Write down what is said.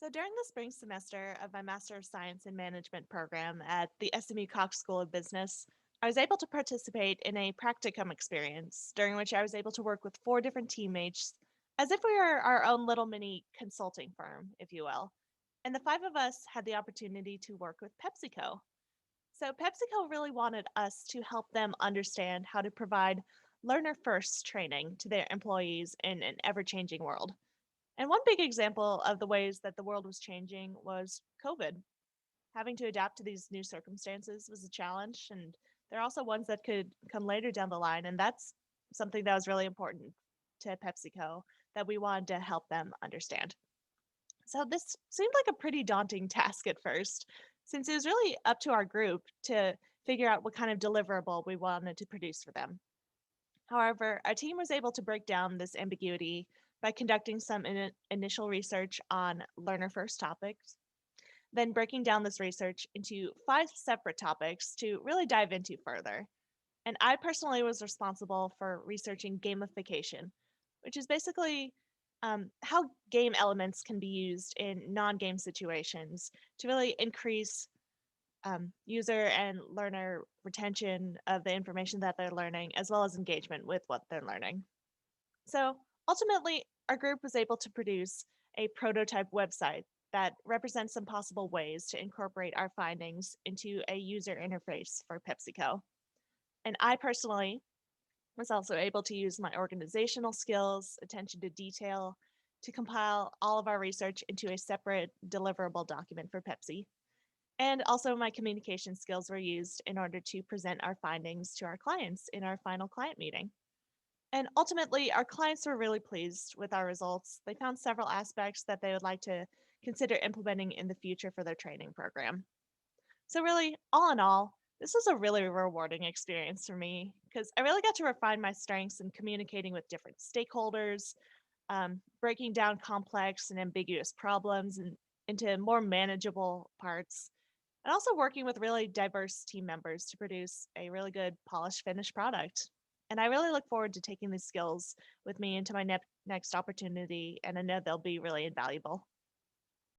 So during the spring semester of my Master of Science in Management program at the SMU Cox School of Business, I was able to participate in a practicum experience during which I was able to work with four different teammates as if we were our own little mini consulting firm, if you will. And the five of us had the opportunity to work with PepsiCo. So PepsiCo really wanted us to help them understand how to provide learner first training to their employees in an ever changing world. And one big example of the ways that the world was changing was COVID. Having to adapt to these new circumstances was a challenge, and there are also ones that could come later down the line. And that's something that was really important to PepsiCo that we wanted to help them understand. So this seemed like a pretty daunting task at first, since it was really up to our group to figure out what kind of deliverable we wanted to produce for them. However, our team was able to break down this ambiguity by conducting some initial research on learner first topics, then breaking down this research into five separate topics to really dive into further. And I personally was responsible for researching gamification, which is basically how game elements can be used in non game situations to really increase user and learner retention of the information that they're learning, as well as engagement with what they're learning. So ultimately, our group was able to produce a prototype website that represents some possible ways to incorporate our findings into a user interface for PepsiCo. And I personally was also able to use my organizational skills, attention to detail, to compile all of our research into a separate deliverable document for Pepsi. And also, my communication skills were used in order to present our findings to our clients in our final client meeting. And ultimately, our clients were really pleased with our results. They found several aspects that they would like to consider implementing in the future for their training program. So, really, all in all, this was a really rewarding experience for me because I really got to refine my strengths in communicating with different stakeholders, breaking down complex and ambiguous problems into more manageable parts, and also working with really diverse team members to produce a really good polished finished product. And I really look forward to taking these skills with me into my next opportunity, and I know they'll be really invaluable.